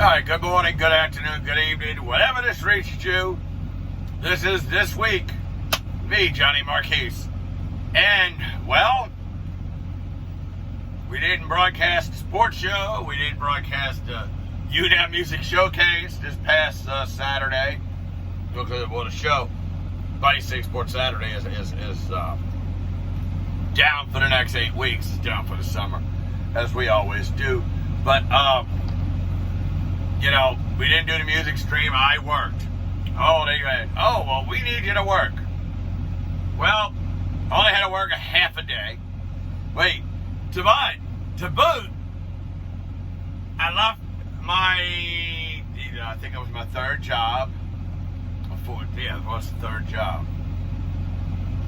right, good morning, good afternoon, good evening, whatever this reaches you. This is This Week, me, Johnny Marquise. And, well, we didn't broadcast the sports show. We didn't broadcast the YouNow Music Showcase this past Saturday. Because, well, the show, Buddy Six Sports Saturday, is down for the next 8 weeks. It's down for the summer, as we always do. But, you know, we didn't do the music stream. I worked. Oh, they went, oh, well, we need you to work. Well, I only had to work a half a day. Wait, to boot, I left my, I think it was my third job. Yeah, it was the third job.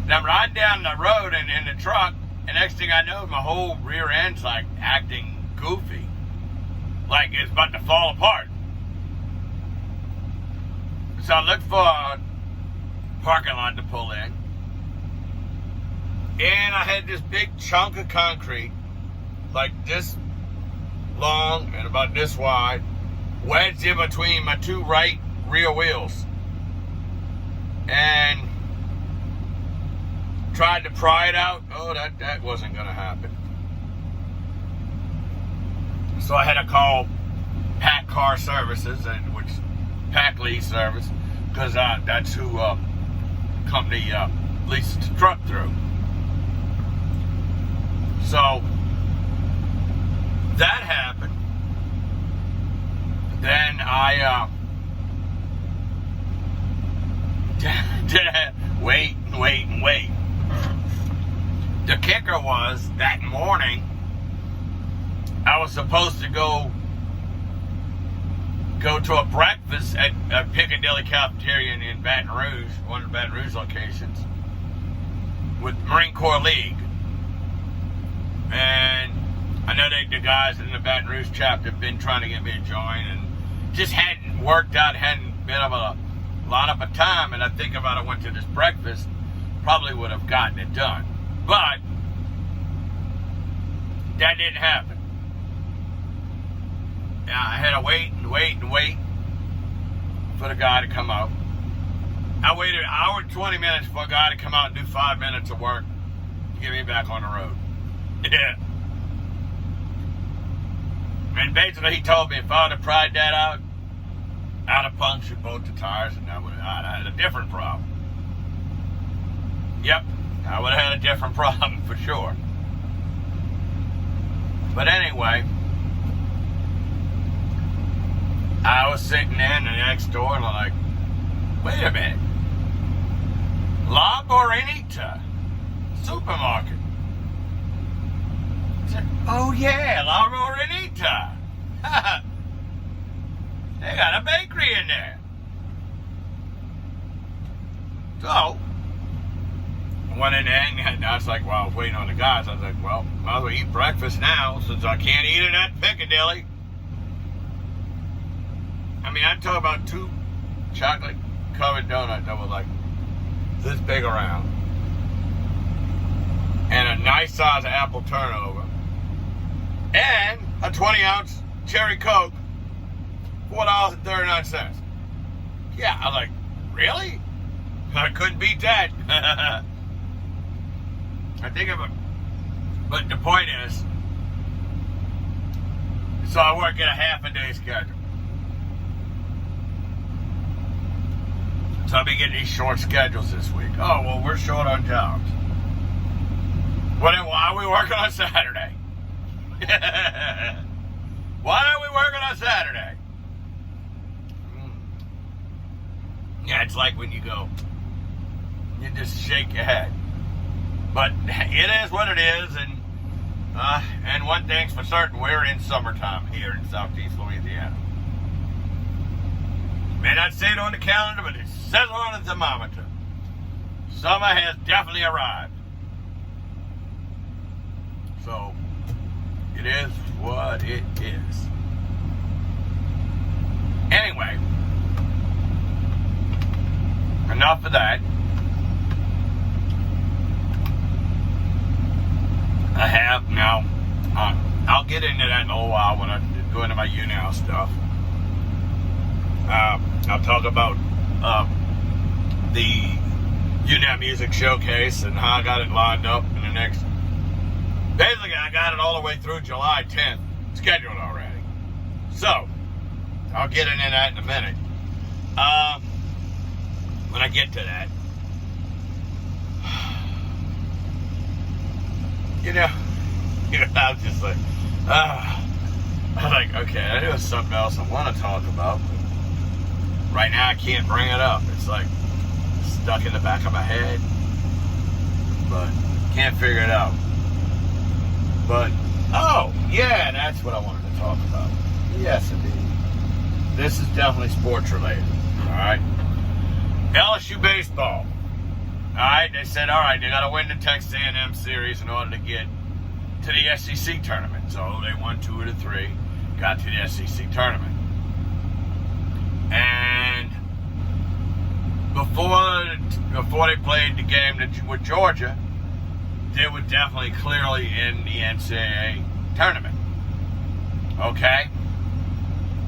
And I'm riding down the road and in the truck, and next thing I know, my whole rear end's like acting goofy. Like it's about to fall apart. So I looked for a parking lot to pull in. And I had this big chunk of concrete, like this long and about this wide, wedged in between my two right rear wheels. And tried to pry it out. Oh, that wasn't going to happen. So I had to call Pack Car Services, which Pack Lease Service, because that's who company leased the truck through. So that happened. Then I wait. The kicker was that morning I was supposed to go to a breakfast at Piccadilly Cafeteria in Baton Rouge, one of the Baton Rouge locations, with Marine Corps League. And I know the guys in the Baton Rouge chapter have been trying to get me to join, and just hadn't worked out, hadn't been able to line up a time. And I think if I went to this breakfast, probably would have gotten it done. But that didn't happen. I had to wait for the guy to come out. I waited an hour and 20 minutes for a guy to come out and do 5 minutes of work to get me back on the road. Yeah. And basically he told me if I would have pried that out, I'd have punctured both the tires and I'd had a different problem. Yep, I would have had a different problem for sure. But anyway, I was sitting in the next door and I'm like, wait a minute. La Borinita Supermarket. I said, oh yeah, La Borinita. They got a bakery in there. So, I went in there and I was like, well, I was waiting on the guys. I was like, well, might as well eat breakfast now since I can't eat it at Piccadilly. I mean, I'm talking about 2 chocolate-covered donuts that were like this big around. And a nice size apple turnover. And a 20-ounce cherry Coke, $4.39. Yeah, I was like, really? I couldn't beat that. I think of it. But the point is, so I work at a half a day schedule. So I'll be getting these short schedules this week. Oh, well, we're short on jobs. Well, then why are we working on Saturday? Why are we working on Saturday? Yeah, it's like when you go, you just shake your head. But it is what it is, and one thing's for certain, we're in summertime here in Southeast Louisiana. May not say it on the calendar, but it says on the thermometer. Summer has definitely arrived. So, it is what it is. Anyway, enough of that. I have now, I'll get into that in a little while when I go into my YouNow stuff. I'll talk about the YouNow Music Showcase and how I got it lined up in the next. Basically, I got it all the way through July 10th, scheduled already. So, I'll get into that in a minute. When I get to that, I was just like, I was like, okay, I know something else I want to talk about, but right now I can't bring it up. It's like stuck in the back of my head, but can't figure it out. But, oh, yeah, that's what I wanted to talk about. Yes, indeed. This is definitely sports related, all right? LSU baseball. All right, they said, all right, they got to win the Texas A&M series in order to get to the SEC tournament. So they won 2 of the 3, got to the SEC tournament. And before they played the game with Georgia, they were definitely clearly in the NCAA tournament. Okay?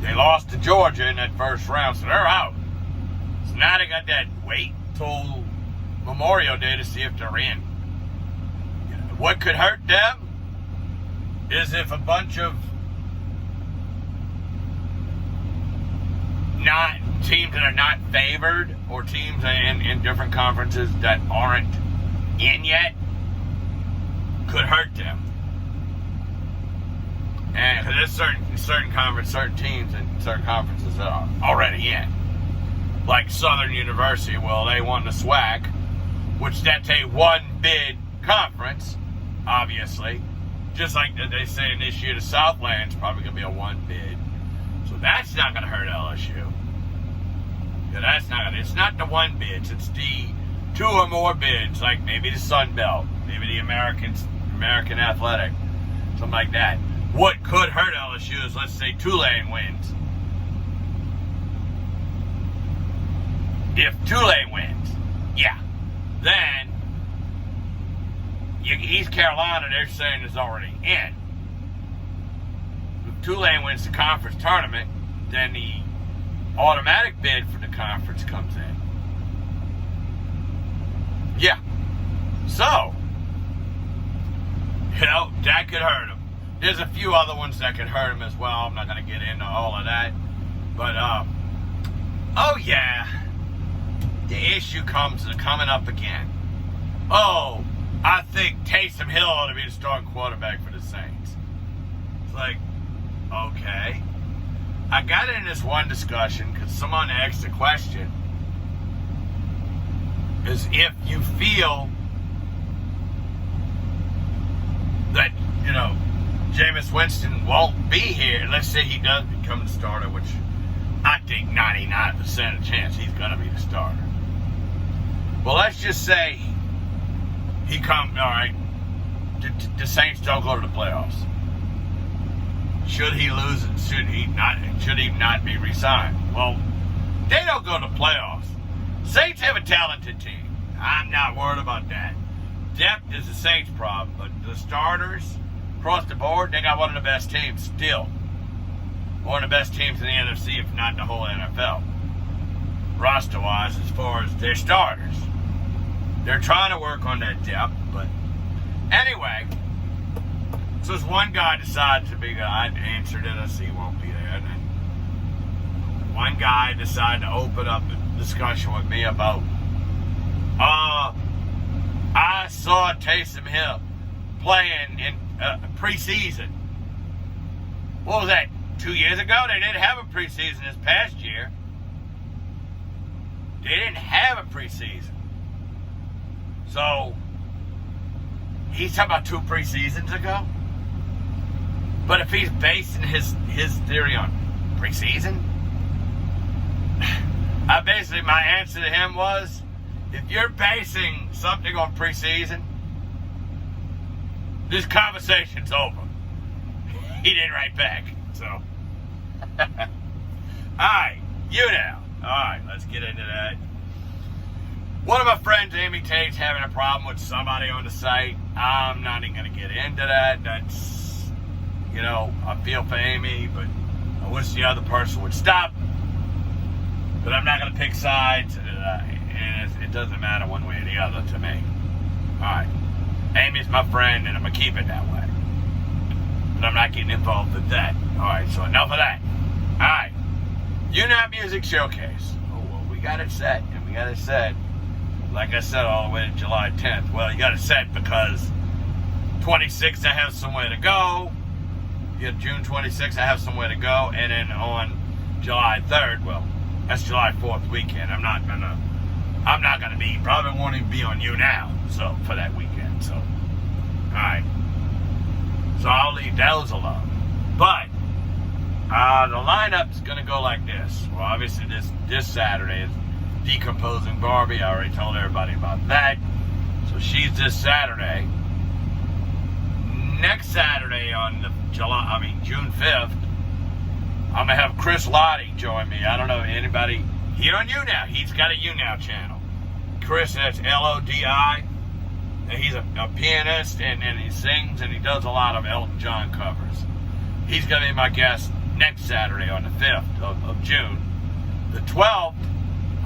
They lost to Georgia in that first round, so they're out. So now they got that wait till Memorial Day to see if they're in. What could hurt them is if a bunch of teams that are not favored, or teams in different conferences that aren't in yet, could hurt them. And because there's certain teams and certain conferences that are already in. Like Southern University, well, they won the SWAC, which that's a one-bid conference, obviously. Just like they say in this year, the Southland's probably going to be a one-bid. So that's not going to hurt LSU. Yeah, that's not gonna, it's not the one bids, it's the 2 or more bids, like maybe the Sun Belt, maybe the American Athletic, something like that. What could hurt LSU is, let's say, Tulane wins. If Tulane wins, yeah, then East Carolina, they're saying, is already in. If Tulane wins the conference tournament, then the automatic bid for the conference comes in. Yeah. So, that could hurt them. There's a few other ones that could hurt them as well. I'm not going to get into all of that. But, oh yeah, the issue coming up again. Oh, I think Taysom Hill ought to be the starting quarterback for the Saints. It's like, okay. I got in this one discussion because someone asked the question, is if you feel that, Jameis Winston won't be here, let's say he does become the starter, which I think 99% of chance he's going to be the starter. Well, let's just say he comes, all right, the Saints don't go to the playoffs. Should he lose it? Should he not be re-signed? Well, they don't go to playoffs. Saints have a talented team. I'm not worried about that. Depth is the Saints' problem, but the starters across the board, they got one of the best teams still. One of the best teams in the NFC, if not the whole NFL. Roster-wise, as far as their starters. They're trying to work on that depth, but anyway. So this one guy decided to be, I answered it, I see he won't be there. And then one guy decided to open up a discussion with me about, I saw Taysom Hill playing in preseason. What was that, 2 years ago? They didn't have a preseason this past year. They didn't have a preseason. So, he's talking about 2 preseasons ago? But if he's basing his theory on preseason, my answer to him was, if you're basing something on preseason, this conversation's over. He didn't write back, so. Alright, YouNow. Alright, let's get into that. One of my friends, Amy Tate's having a problem with somebody on the site. I'm not even going to get into that. That's, I feel for Amy, but I wish the other person would stop But I'm not going to pick sides, and it doesn't matter one way or the other to me. Alright. Amy's my friend, and I'm going to keep it that way. But I'm not getting involved with that. Alright, so enough of that. Alright. YouNow Music Showcase. Oh, well, we got it set, and we got it set, like I said, all the way to July 10th. Well, you got it set because 26th I have somewhere to go. You have June 26th I have somewhere to go, and then on July 3rd, well, that's July 4th weekend. I'm not gonna be, probably won't even be on YouNow, so, for that weekend, so. Alright. So I'll leave those alone. But, the lineup's gonna go like this. Well, obviously this Saturday is Decomposing Barbie. I already told everybody about that. So she's this Saturday. Next Saturday on June 5th, I'm gonna have Chris Lottie join me. I don't know anybody here on YouNow. He's got a YouNow channel. Chris, that's Lodi, and he's a pianist, and he sings, and he does a lot of Elton John covers. He's gonna be my guest next Saturday on the 5th of June. The 12th,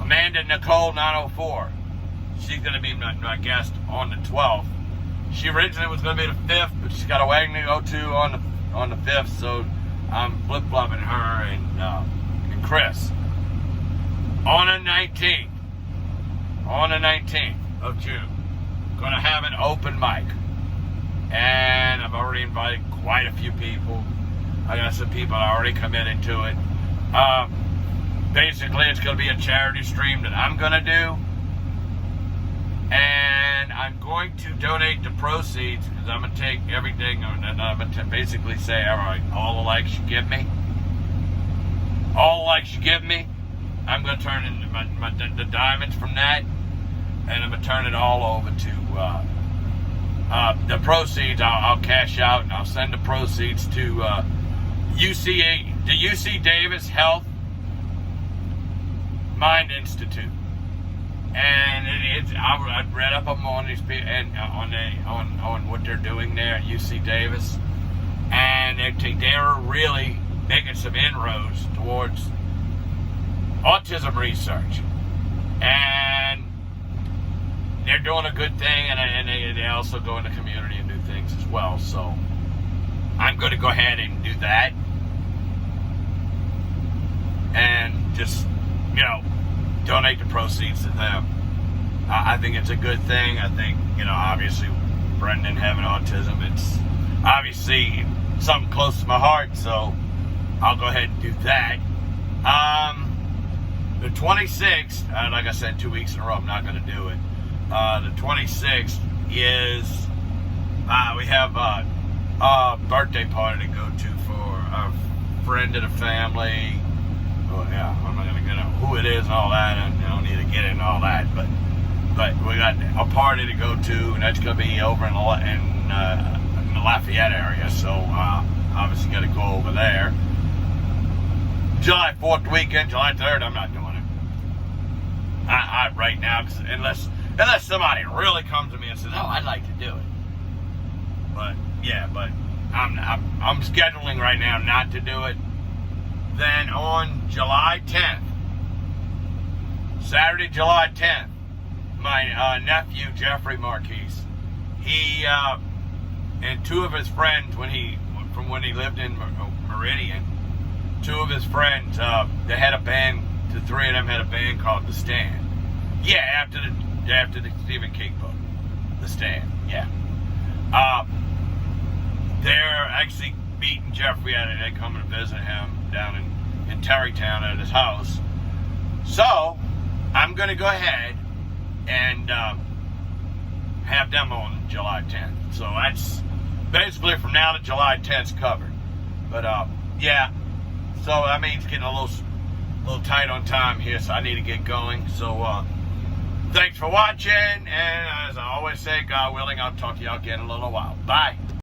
Amanda Nicole 904. She's gonna be my guest on the 12th. She originally was gonna be the 5th, but she's got a wedding to go to on the 5th, so I'm flip-flopping her and Chris. On the 19th of June, gonna have an open mic. And I've already invited quite a few people. I got some people already committed to it. Basically, it's gonna be a charity stream that I'm gonna do. And I'm going to donate the proceeds, because I'm going to take everything and I'm going to basically say, all right, all the likes you give me, I'm going to turn in the diamonds from that, and I'm going to turn it all over to the proceeds. I'll cash out, and I'll send the proceeds to the UC Davis Health Mind Institute. And I've read up on these people and on what they're doing there at UC Davis, and they're really making some inroads towards autism research, and they're doing a good thing, and they also go in the community and do things as well. So I'm going to go ahead and do that, and just donate the proceeds to them. I think it's a good thing. I think, obviously, Brendan having autism, it's obviously something close to my heart, so I'll go ahead and do that. The 26th, like I said, 2 weeks in a row, I'm not going to do it. The 26th is, we have a birthday party to go to for a friend of the family. Oh yeah, I'm not gonna get into who it is and all that. I don't need to get into all that, but we got a party to go to, and that's gonna be over in the Lafayette area. So obviously got to go over there. July 4th weekend, July 3rd, I'm not doing it. I right now, unless somebody really comes to me and says, "Oh, I'd like to do it," but I'm scheduling right now not to do it. Then on July 10th, Saturday, July 10th, my nephew, Jeffrey Marquise, he and two of his friends, when he lived in Meridian, two of his friends, they had a band, the three of them had a band called The Stand. Yeah, after the Stephen King book, The Stand, yeah. They're actually meeting Jeffrey at it. They come and visit him down in Terrytown at his house. So I'm going to go ahead and have them on July 10th. So that's basically from now to July 10th covered. But yeah, so I mean it's getting a little tight on time here, so I need to get going. So thanks for watching, and as I always say, God willing, I'll talk to y'all again in a little while. Bye.